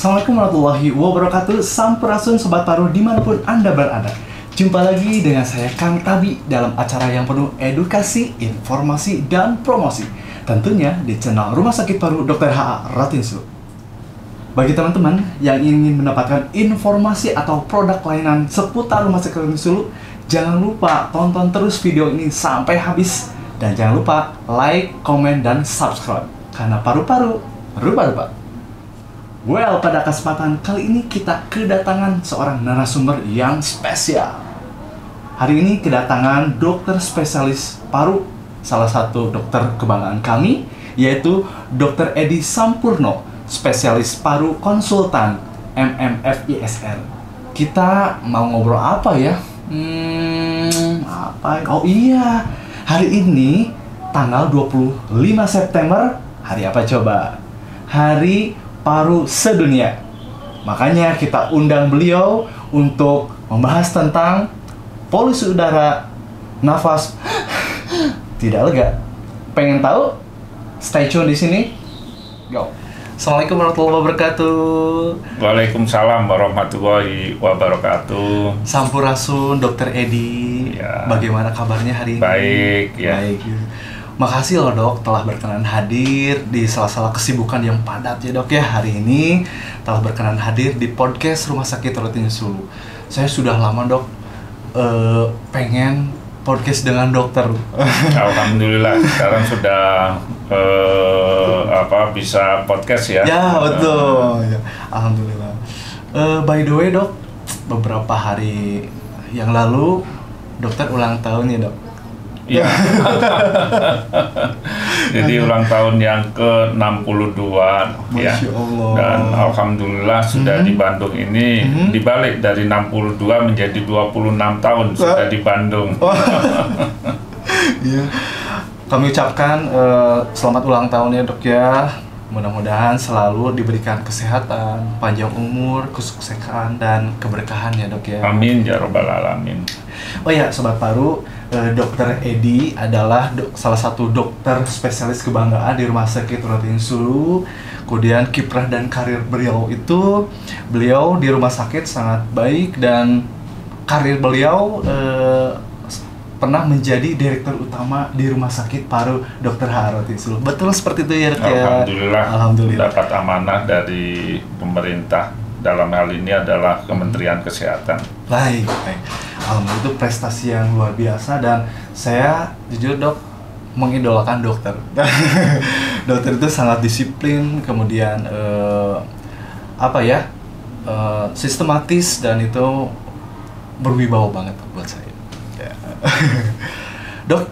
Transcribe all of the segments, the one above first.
Assalamualaikum warahmatullahi wabarakatuh. Sampurasun Sobat Paru dimanapun Anda berada. Jumpa lagi dengan saya Kang Tabi dalam acara yang penuh edukasi, informasi, dan promosi. Tentunya di channel Rumah Sakit Paru Dr. H.A. Ratinsulu. Bagi teman-teman yang ingin mendapatkan informasi atau produk layanan seputar Rumah Sakit Ratinsulu, jangan lupa tonton terus video ini sampai habis. Dan jangan lupa like, komen, dan subscribe. Karena paru-paru, rupa-rupa. Well, pada kesempatan kali ini kita kedatangan seorang narasumber yang spesial. Hari ini kedatangan dokter spesialis paru, salah satu dokter kebanggaan kami, yaitu Dr. Edi Sampurno, spesialis paru konsultan MMFISR. Kita mau ngobrol apa ya? Oh iya, hari ini tanggal 25 September, hari apa coba? Hari Paru Sedunia. Makanya kita undang beliau untuk membahas tentang polusi udara, nafas tidak lega. Pengen tahu? Stay tune di sini. Go. Assalamualaikum warahmatullahi wabarakatuh. Waalaikumsalam warahmatullahi wabarakatuh. Sampurasun Dr. Edi. Ya. Bagaimana kabarnya hari ini? Baik, ya. Baik. Makasih loh dok telah berkenan hadir di sela-sela kesibukan yang padat ya dok ya. Hari ini telah berkenan hadir di podcast Rumah Sakit Ratinsulu. Saya sudah lama dok pengen podcast dengan dokter. Alhamdulillah sekarang sudah bisa podcast ya. Ya betul. Ya, alhamdulillah. By the way dok, beberapa hari yang lalu dokter ulang tahun ya dok. Iya. Jadi ulang tahun yang ke-62 ya. Allah. Dan alhamdulillah sudah di Bandung ini dibalik dari 62 menjadi 26 tahun sudah di Bandung. Iya. Kami ucapkan selamat ulang tahun ya dok ya. Mudah-mudahan selalu diberikan kesehatan, panjang umur, kesuksesan, dan keberkahan ya dok ya. Amin ya robbal alamin. Oh ya Sobat Paru, Dr. Edi adalah salah satu dokter spesialis kebanggaan di Rumah Sakit Ratinsulu. Kemudian kiprah dan karir beliau di rumah sakit sangat baik, dan karir beliau pernah menjadi direktur utama di Rumah Sakit Paru Dr. H.A. Ratinsulu. Betul seperti itu ya dok ya? Alhamdulillah dapat amanah dari pemerintah. Dalam hal ini adalah Kementerian Kesehatan. Baik. Alhamdulillah, itu prestasi yang luar biasa, dan saya jujur dok mengidolakan dokter. Dokter itu sangat disiplin, kemudian sistematis, dan itu berwibawa banget buat saya. Dok,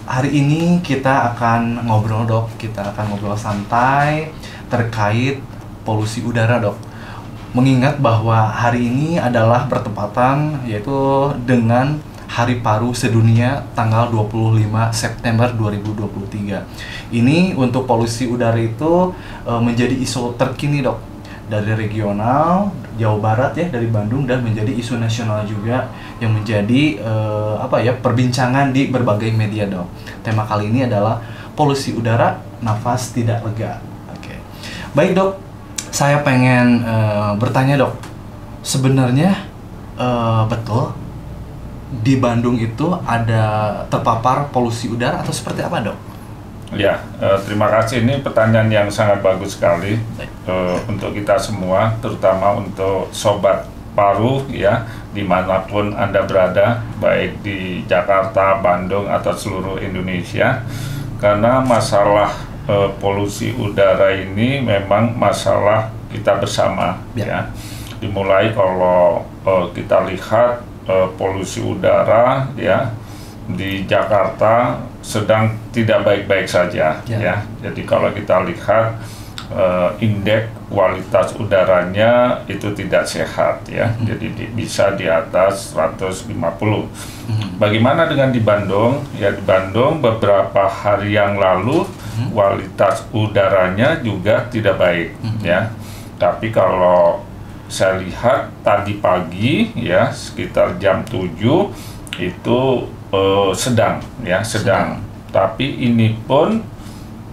hari ini kita akan ngobrol dok, santai terkait polusi udara dok. Mengingat bahwa hari ini adalah bertepatan yaitu dengan Hari Paru Sedunia tanggal 25 September 2023. Ini untuk polusi udara itu menjadi isu terkini dok, dari regional Jawa Barat ya, dari Bandung, dan menjadi isu nasional juga yang menjadi perbincangan di berbagai media dok. Tema kali ini adalah polusi udara, nafas tidak lega. Oke. Baik dok, saya pengen bertanya dok, sebenarnya betul di Bandung itu ada terpapar polusi udara atau seperti apa dok? Ya, terima kasih. Ini pertanyaan yang sangat bagus sekali untuk kita semua, terutama untuk Sobat Paru ya, dimanapun Anda berada, baik di Jakarta, Bandung, atau seluruh Indonesia. Karena masalah polusi udara ini memang masalah kita bersama ya. Dimulai kalau kita lihat polusi udara ya di Jakarta sedang tidak baik-baik saja ya. Jadi kalau kita lihat indeks kualitas udaranya itu tidak sehat ya. Jadi bisa di atas 150. Bagaimana dengan di Bandung? Ya di Bandung beberapa hari yang lalu kualitas udaranya juga tidak baik ya. Tapi kalau saya lihat tadi pagi ya sekitar jam 7 itu sedang. Tapi ini pun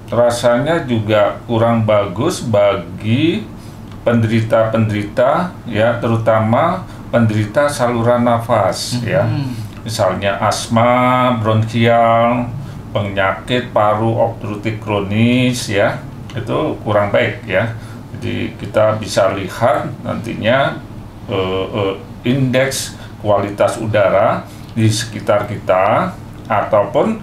rasanya juga kurang bagus bagi penderita-penderita ya, terutama penderita saluran nafas ya, misalnya asma bronkial, penyakit paru obstruktif kronis ya, itu kurang baik ya. Jadi kita bisa lihat nantinya indeks kualitas udara di sekitar kita, ataupun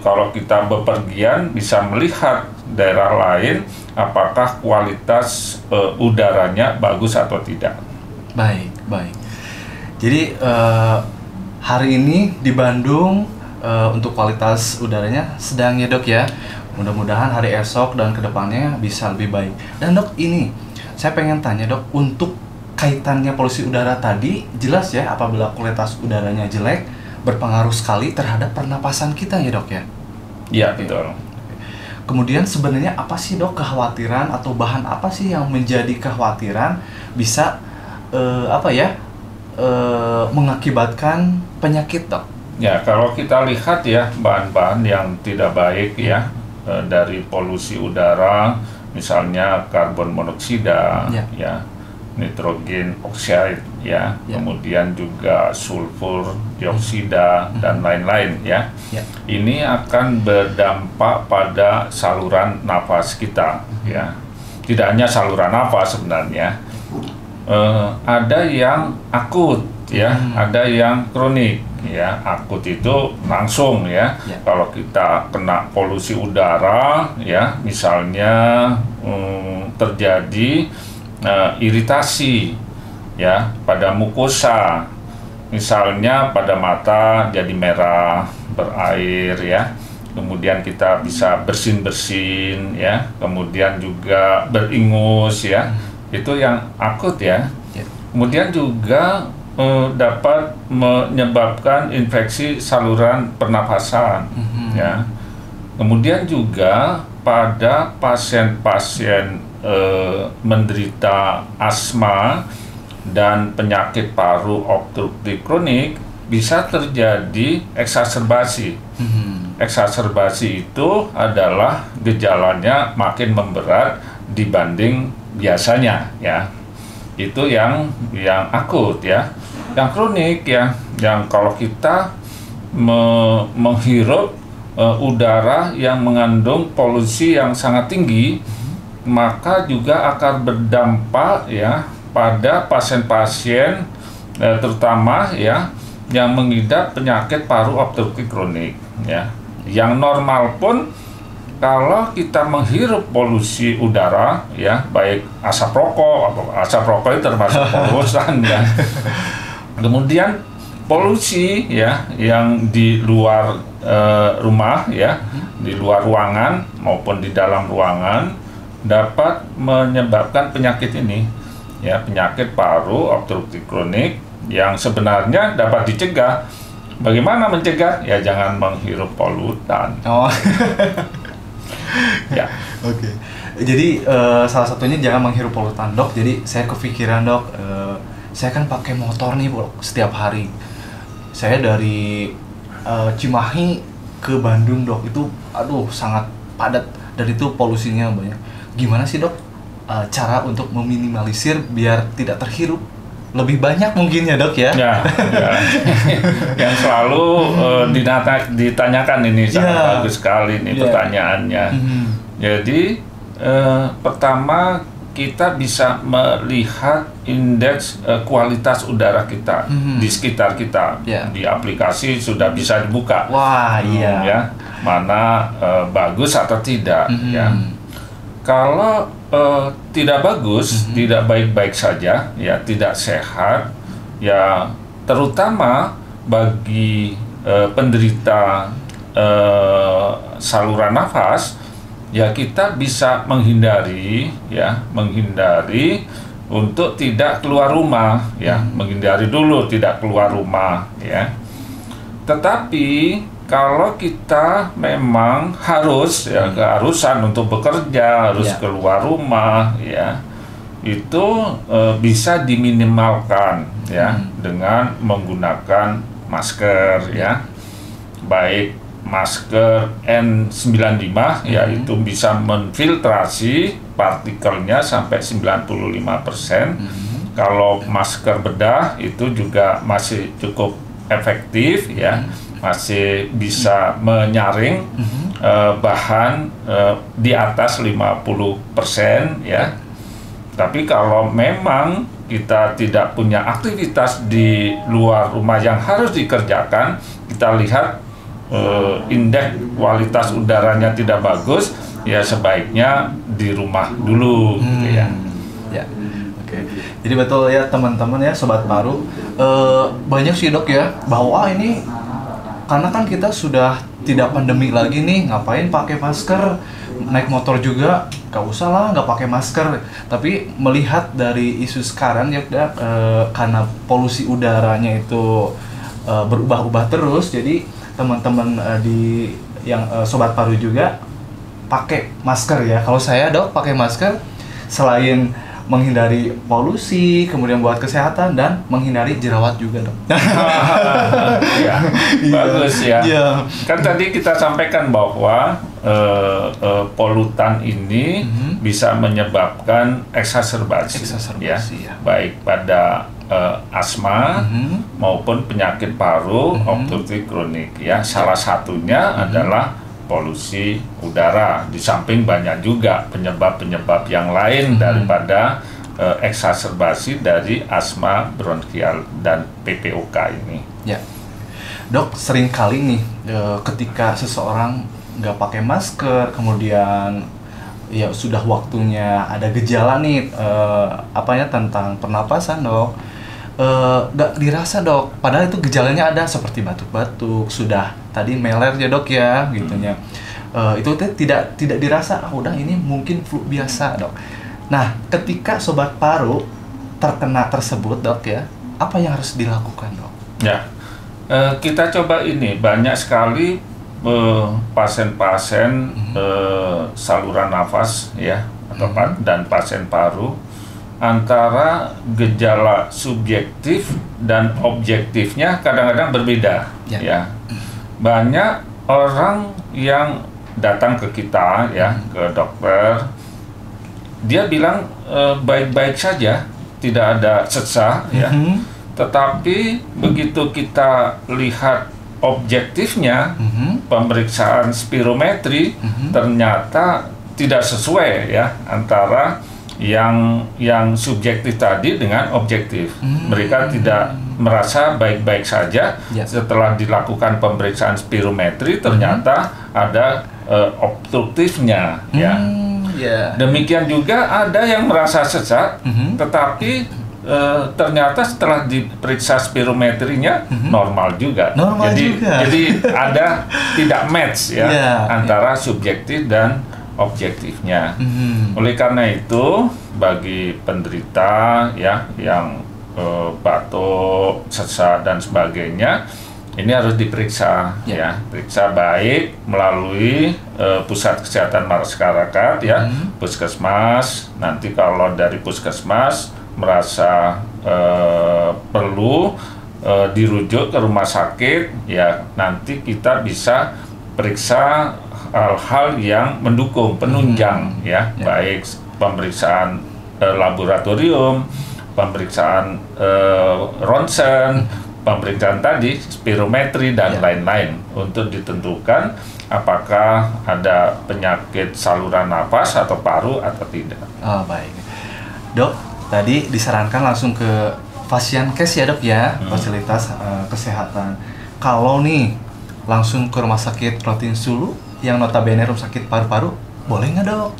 kalau kita bepergian bisa melihat daerah lain apakah kualitas udaranya bagus atau tidak. Baik, baik. Jadi hari ini di Bandung untuk kualitas udaranya sedang ya dok ya. Mudah-mudahan hari esok dan kedepannya bisa lebih baik. Dan dok, ini saya pengen tanya dok, untuk kaitannya polusi udara tadi, jelas ya apabila kualitas udaranya jelek berpengaruh sekali terhadap pernapasan kita ya dok ya? Iya, betul. Kemudian sebenarnya apa sih dok kekhawatiran atau bahan apa sih yang menjadi kekhawatiran bisa mengakibatkan penyakit dok? Ya, kalau kita lihat ya bahan-bahan yang tidak baik ya dari polusi udara, misalnya karbon monoksida ya, nitrogen oksida ya, kemudian juga sulfur dioksida dan lain-lain ya. Ini akan berdampak pada saluran nafas kita ya. Tidak hanya saluran nafas sebenarnya. Ada yang akut ya, ada yang kronik ya. Akut itu langsung ya. Kalau kita kena polusi udara ya, misalnya terjadi iritasi ya pada mukosa, misalnya pada mata jadi merah berair ya, kemudian kita bisa bersin-bersin ya, kemudian juga beringus ya, itu yang akut ya. Kemudian juga dapat menyebabkan infeksi saluran pernafasan ya. Kemudian juga pada pasien-pasien menderita asma dan penyakit paru obstruktif kronik bisa terjadi eksaserbasi. Eksaserbasi itu adalah gejalanya makin memberat dibanding biasanya ya. Itu yang akut ya. Yang kronik ya, yang kalau kita menghirup udara yang mengandung polusi yang sangat tinggi, maka juga akan berdampak ya pada pasien-pasien terutama ya yang mengidap penyakit paru obstruktif kronik ya. Yang normal pun kalau kita menghirup polusi udara ya, baik asap rokok itu termasuk polusan ya. Kemudian polusi ya yang di luar rumah ya, di luar ruangan maupun di dalam ruangan dapat menyebabkan penyakit ini ya, penyakit paru obstruktif kronik yang sebenarnya dapat dicegah. Bagaimana mencegah? Ya jangan menghirup polutan. Ya. Oke. Jadi salah satunya jangan menghirup polutan dok. Jadi saya kepikiran dok, saya kan pakai motor nih setiap hari. Saya dari Cimahi ke Bandung dok, itu aduh sangat padat dan itu polusinya banyak. Gimana sih dok cara untuk meminimalisir biar tidak terhirup lebih banyak mungkin ya dok ya? Ya. Yang selalu ditanyakan ini sangat bagus sekali nih pertanyaannya. Jadi pertama kita bisa melihat indeks kualitas udara kita di sekitar kita. Di aplikasi sudah bisa dibuka. Wah iya. Ya, mana bagus atau tidak ya. Kalau tidak bagus, tidak baik-baik saja, ya tidak sehat, ya terutama bagi penderita saluran nafas, ya kita bisa menghindari untuk tidak keluar rumah, ya menghindari dulu tidak keluar rumah, ya. Tetapi kalau kita memang harus keharusan untuk bekerja, harus keluar rumah ya, itu bisa diminimalkan ya dengan menggunakan masker ya, baik masker N95 ya itu bisa menfiltrasi partikelnya sampai 95%. Kalau masker bedah itu juga masih cukup efektif ya, masih bisa menyaring bahan di atas 50% ya. Tapi kalau memang kita tidak punya aktivitas di luar rumah yang harus dikerjakan, kita lihat indeks kualitas udaranya tidak bagus, ya sebaiknya di rumah dulu gitu ya. Ya. Oke. Jadi betul ya teman-teman ya Sobat Paru, banyak sih dok ya bahwa ini karena kan kita sudah tidak pandemi lagi nih, ngapain pakai masker, naik motor juga gak usah lah nggak pakai masker. Tapi melihat dari isu sekarang ya karena polusi udaranya itu berubah-ubah terus, jadi teman-teman di yang Sobat Paru juga pakai masker ya. Kalau saya dok pakai masker selain menghindari polusi, kemudian buat kesehatan dan menghindari jerawat juga dok. Ya, bagus ya. Yeah. Kan tadi kita sampaikan bahwa polutan ini bisa menyebabkan eksaserbasi ya, baik pada asma maupun penyakit paru obstruktif kronik ya. Salah satunya adalah polusi udara. Di samping banyak juga penyebab-penyebab yang lain daripada eksaserbasi dari asma bronkial dan PPOK ini. Ya, dok, sering kali nih ketika seseorang nggak pakai masker, kemudian ya sudah waktunya ada gejala nih tentang pernapasan dok, nggak dirasa dok, padahal itu gejalanya ada seperti batuk-batuk, sudah tadi meler ya dok ya gitunya, itu tidak dirasa, udah ini mungkin flu biasa dok. Nah ketika Sobat Paru terkena tersebut dok ya, apa yang harus dilakukan dok? Ya, kita coba ini banyak sekali pasien-pasien saluran nafas ya atau dan pasien paru, antara gejala subjektif dan objektifnya kadang-kadang berbeda ya. Banyak orang yang datang ke kita ya, ke dokter, dia bilang baik-baik saja, tidak ada sesak ya. Tetapi begitu kita lihat objektifnya, pemeriksaan spirometri ternyata tidak sesuai ya antara yang subjektif tadi dengan objektif. Mereka tidak merasa baik-baik saja. Setelah dilakukan pemeriksaan spirometri ternyata ada obstruktifnya ya. Demikian juga ada yang merasa sesak, tetapi ternyata setelah diperiksa spirometrinya normal juga. Jadi ada tidak match ya antara subjektif dan objektifnya. Oleh karena itu bagi penderita ya yang batuk, sesak dan sebagainya, ini harus diperiksa ya, periksa baik melalui pusat kesehatan masyarakat ya, puskesmas. Nanti kalau dari puskesmas merasa perlu dirujuk ke rumah sakit ya, nanti kita bisa periksa hal-hal yang mendukung, penunjang ya, baik pemeriksaan laboratorium, pemeriksaan ronsen, pemeriksaan tadi spirometri dan lain-lain untuk ditentukan apakah ada penyakit saluran nafas atau paru atau tidak. Oh baik, dok. Tadi disarankan langsung ke Fasiankes ya dok ya, fasilitas kesehatan. Kalau nih langsung ke rumah sakit Rotinsulu yang notabene rumah sakit paru-paru, boleh nggak dok?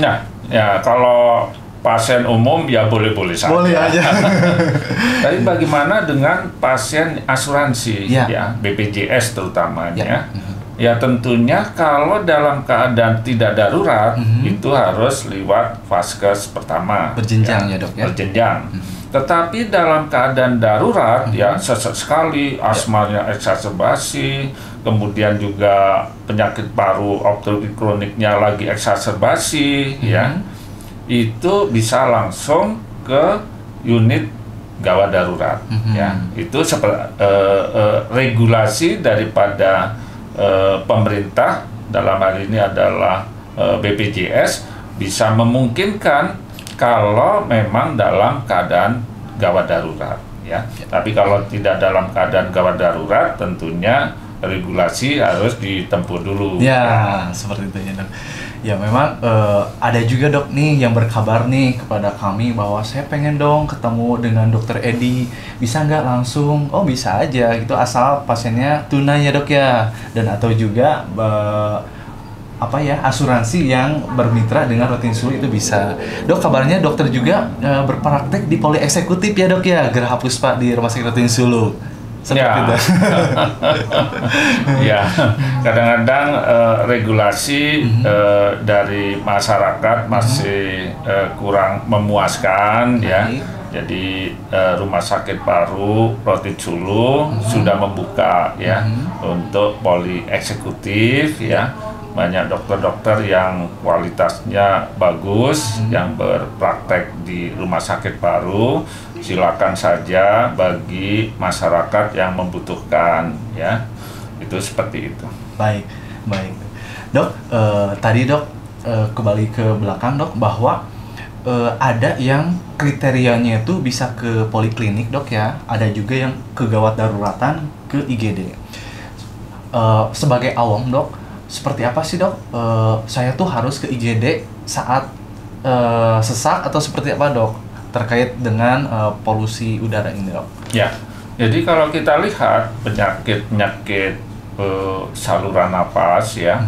Nah, ya kalau pasien umum ya boleh-boleh saja. Boleh aja. Tapi bagaimana dengan pasien asuransi ya, BPJS terutamanya? Ya tentunya kalau dalam keadaan tidak darurat itu harus lewat vaskes pertama. Berjenjang ya dok ya? Berjenjang. Tetapi dalam keadaan darurat ya, sesak sekali, asmanya eksaserbasi, kemudian juga penyakit paru obstruktif kroniknya lagi eksaserbasi ya, itu bisa langsung ke unit gawat darurat ya. Itu regulasi daripada pemerintah dalam hal ini adalah BPJS bisa memungkinkan kalau memang dalam keadaan gawat darurat, ya. Tapi kalau tidak dalam keadaan gawat darurat, tentunya regulasi harus ditempuh dulu. Ya, seperti itu ya dok. Ya memang ada juga dok nih yang berkabar nih kepada kami bahwa saya pengen dong ketemu dengan dokter Edi, bisa nggak langsung? Oh bisa aja gitu, asal pasiennya tunai ya dok ya, dan atau juga asuransi yang bermitra dengan Rotinsulu itu bisa. Dok, kabarnya dokter juga berpraktek di poli eksekutif ya dok ya, Geraha Puspa di Rumah Sakit Rotinsulu. Ya, ya. Kadang-kadang regulasi dari masyarakat masih kurang memuaskan, ya. Jadi Rumah Sakit Paru Rotinsulu sudah membuka, ya, untuk poli eksekutif, ya. Banyak dokter-dokter yang kualitasnya bagus, yang berpraktek di Rumah Sakit Paru. Silakan saja bagi masyarakat yang membutuhkan, ya, itu seperti itu. Baik, baik, dok. Tadi dok kembali ke belakang dok, bahwa ada yang kriterianya itu bisa ke poliklinik dok ya, ada juga yang ke gawat daruratan ke IGD. Sebagai awam dok, seperti apa sih dok? Saya tuh harus ke IGD saat sesak atau seperti apa dok? Terkait dengan polusi udara ini dok. Ya, jadi kalau kita lihat penyakit saluran napas, ya,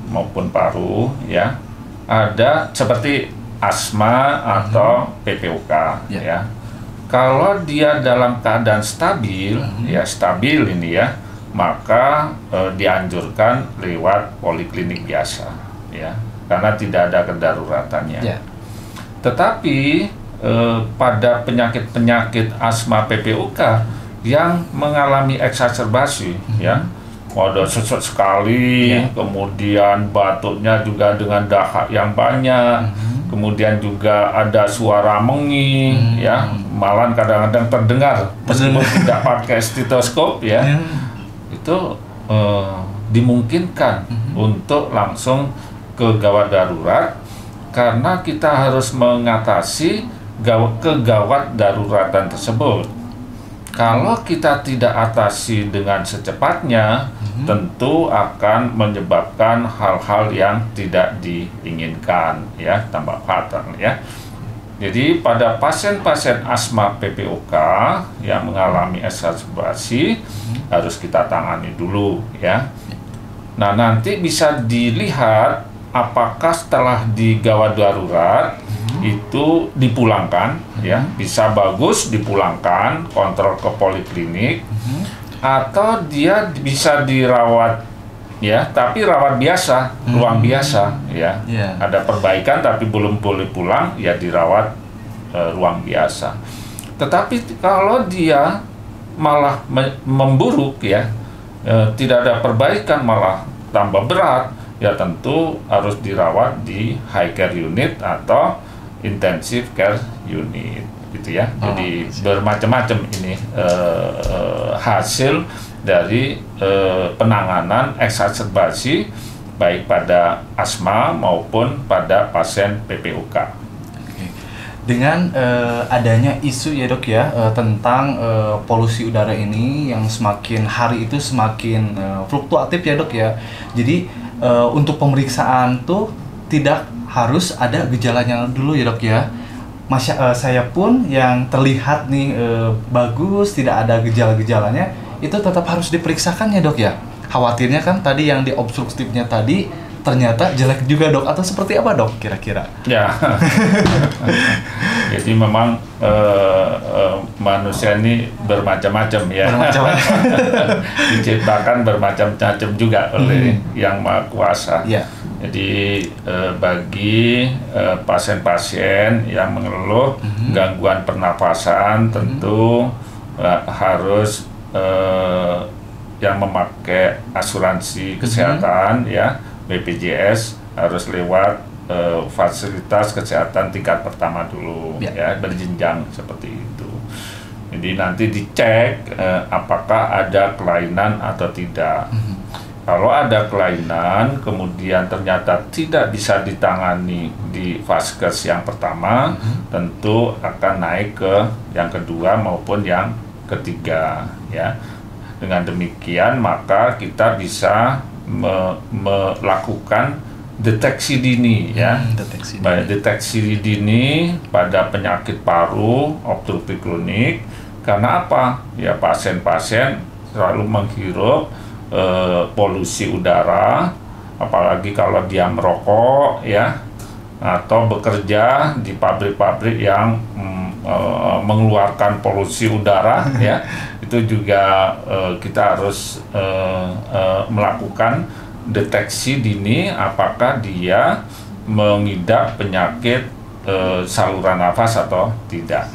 maupun paru, ya, ada seperti asma atau PPOK, ya. Kalau dia dalam keadaan stabil, ya stabil ini ya, maka dianjurkan lewat poliklinik biasa, ya, karena tidak ada kedaruratannya. Tetapi pada penyakit-penyakit asma PPOK yang mengalami eksaserbasi, ya, ada sesak sekali, kemudian batuknya juga dengan dahak yang banyak, kemudian juga ada suara menging, ya, malah kadang-kadang terdengar meskipun tidak pakai stetoskop, ya, itu dimungkinkan untuk langsung ke gawat darurat, karena kita harus mengatasi kegawat daruratan tersebut. Kalau kita tidak atasi dengan secepatnya, tentu akan menyebabkan hal-hal yang tidak diinginkan, ya, tambah fatal, ya. Jadi pada pasien-pasien asma PPOK yang mengalami eksaserbasi harus kita tangani dulu, ya. Nah, nanti bisa dilihat apakah setelah di gawat darurat itu dipulangkan, ya, bisa bagus dipulangkan, kontrol ke poliklinik, atau dia bisa dirawat, ya, tapi rawat biasa, ruang biasa, ya. Ada perbaikan tapi belum boleh pulang, ya dirawat ruang biasa. Tetapi kalau dia malah memburuk, ya, tidak ada perbaikan, malah tambah berat, ya tentu harus dirawat di high care unit atau intensive care unit, gitu ya. Jadi bermacam-macam ini hasil dari penanganan eksaserbasi baik pada asma maupun pada pasien PPOK. Dengan adanya isu ya dok ya tentang polusi udara ini yang semakin hari itu semakin fluktuatif ya dok ya. Jadi untuk pemeriksaan tuh tidak harus ada gejalanya dulu ya dok ya. Saya pun yang terlihat nih bagus, tidak ada gejala-gejalanya, itu tetap harus diperiksakan ya dok ya. Khawatirnya kan tadi yang diobstruktifnya tadi ternyata jelek juga dok, atau seperti apa dok kira-kira? Ya, jadi memang manusia ini bermacam-macam ya, diciptakan bermacam-macam juga oleh Yang Maha Kuasa. Jadi bagi pasien-pasien yang mengeluh gangguan pernapasan tentu harus yang memakai asuransi kesehatan, ya, BPJS harus lewat fasilitas kesehatan tingkat pertama dulu, ya, berjenjang seperti itu. Jadi nanti dicek apakah ada kelainan atau tidak. Kalau ada kelainan, kemudian ternyata tidak bisa ditangani di vaskes yang pertama, tentu akan naik ke yang kedua maupun yang ketiga, ya. Dengan demikian, maka kita bisa melakukan deteksi dini, ya. Deteksi dini pada penyakit paru obstruktif kronik. Karena apa? Ya, pasien-pasien selalu menghirup polusi udara, apalagi kalau dia merokok, ya, atau bekerja di pabrik-pabrik yang mengeluarkan polusi udara, ya. Itu juga kita harus melakukan deteksi dini apakah dia mengidap penyakit saluran nafas atau tidak.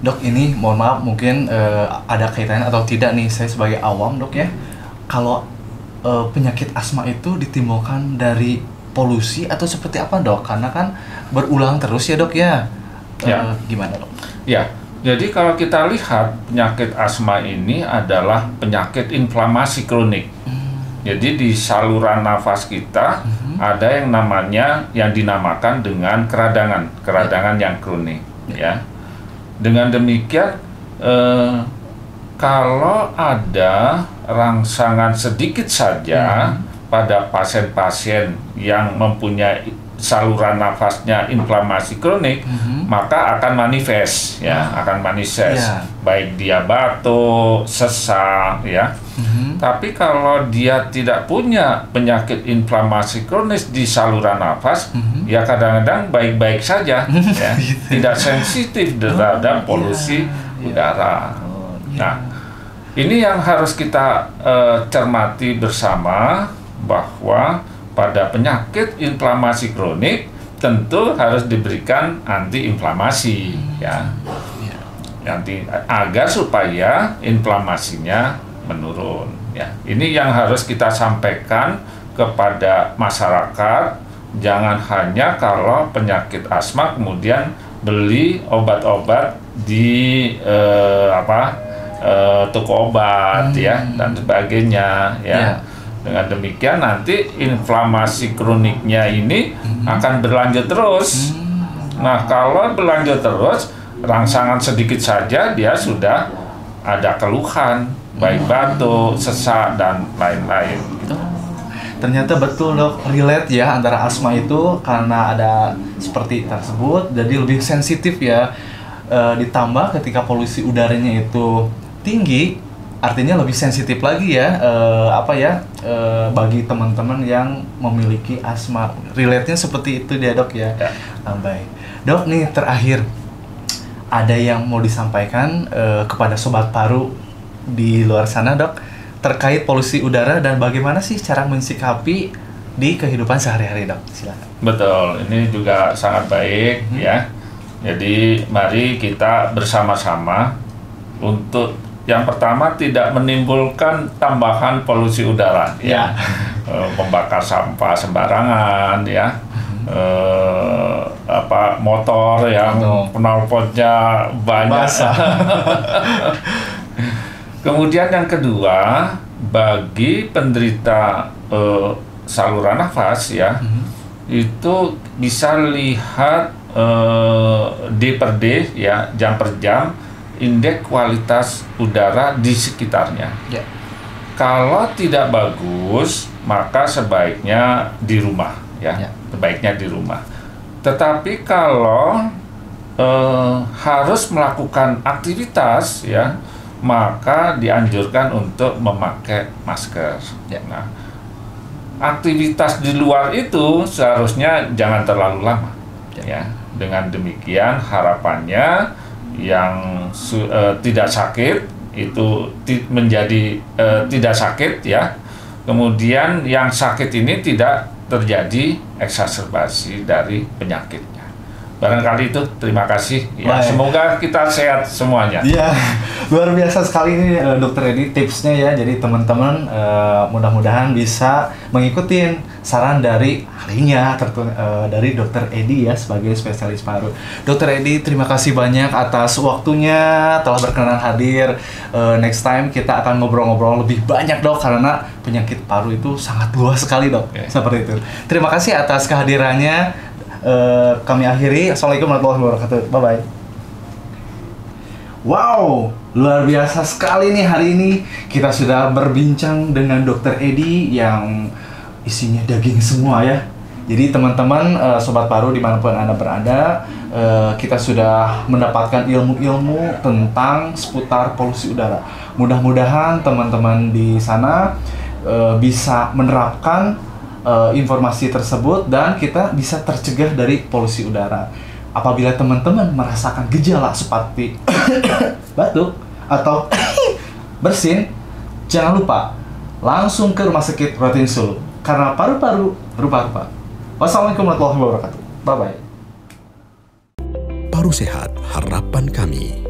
Dok, ini mohon maaf mungkin ada kaitannya atau tidak nih, saya sebagai awam dok ya. Kalau penyakit asma itu ditimbulkan dari polusi atau seperti apa dok? Karena kan berulang terus ya dok ya. Gimana dok? Ya, jadi kalau kita lihat penyakit asma ini adalah penyakit inflamasi kronik. Jadi di saluran nafas kita ada yang dinamakan dengan keradangan yang kronik, ya. Dengan demikian, kalau ada rangsangan sedikit saja pada pasien-pasien yang mempunyai saluran nafasnya inflamasi kronik, maka akan manifest, baik dia batuk, sesak, ya. Tapi kalau dia tidak punya penyakit inflamasi kronis di saluran nafas, ya kadang-kadang baik-baik saja, ya, tidak sensitif terhadap polusi udara. Nah, ini yang harus kita cermati bersama, bahwa pada penyakit inflamasi kronik tentu harus diberikan antiinflamasi, ya, agar supaya inflamasinya menurun. Ya, ini yang harus kita sampaikan kepada masyarakat. Jangan hanya kalau penyakit asma kemudian beli obat-obat di toko obat, ya, dan sebagainya, ya. Dengan demikian nanti inflamasi kroniknya ini akan berlanjut terus. Nah, kalau berlanjut terus, rangsangan sedikit saja dia sudah ada keluhan, baik batuk, sesak, dan lain-lain. Ternyata betul dok, relate ya antara asma itu karena ada seperti tersebut, jadi lebih sensitif ya. Ditambah ketika polusi udaranya itu tinggi, artinya lebih sensitif lagi ya, bagi teman-teman yang memiliki asma. Relate-nya seperti itu dia dok ya. Baik. Dok, nih terakhir, ada yang mau disampaikan kepada sobat paru di luar sana dok, terkait polusi udara dan bagaimana sih cara mensikapi di kehidupan sehari-hari dok? Silakan. Betul, ini juga sangat baik ya. Jadi mari kita bersama-sama untuk yang pertama tidak menimbulkan tambahan polusi udara, ya. Membakar sampah sembarangan, ya. Motor yang knalpotnya banyak. Kemudian yang kedua, bagi penderita saluran nafas, ya, itu bisa lihat D per D, ya, jam per jam, indeks kualitas udara di sekitarnya. Kalau tidak bagus, maka sebaiknya di rumah, ya. Sebaiknya di rumah. Tetapi kalau harus melakukan aktivitas, ya, maka dianjurkan untuk memakai masker. Nah, aktivitas di luar itu seharusnya jangan terlalu lama, ya. Dengan demikian harapannya yang tidak sakit itu menjadi tidak sakit, ya. Kemudian yang sakit ini tidak terjadi eksaserbasi dari penyakitnya. Barangkali itu, terima kasih. Ya, semoga kita sehat semuanya. Iya, Luar biasa sekali ini Dokter Edi tipsnya ya. Jadi teman-teman mudah-mudahan bisa mengikuti saran dari ahlinya dari Dokter Edi ya sebagai spesialis paru. Dokter Edi, terima kasih banyak atas waktunya telah berkenan hadir. Next time kita akan ngobrol-ngobrol lebih banyak dok, karena penyakit paru itu sangat luas sekali dok. Seperti itu. Terima kasih atas kehadirannya. Kami akhiri. Assalamualaikum warahmatullahi wabarakatuh. Bye bye. Wow, luar biasa sekali nih hari ini kita sudah berbincang dengan Dokter Edi yang isinya daging semua ya. Jadi teman-teman sobat paru dimanapun Anda berada, kita sudah mendapatkan ilmu-ilmu tentang seputar polusi udara. Mudah-mudahan teman-teman di sana bisa menerapkan informasi tersebut dan kita bisa tercegah dari polusi udara. Apabila teman-teman merasakan gejala seperti batuk atau bersin, jangan lupa langsung ke Rumah Sakit Rotin Sulu, karena paru-paru rupa-rupa. Wassalamualaikum warahmatullahi wabarakatuh. Bye-bye. Paru Sehat, harapan kami.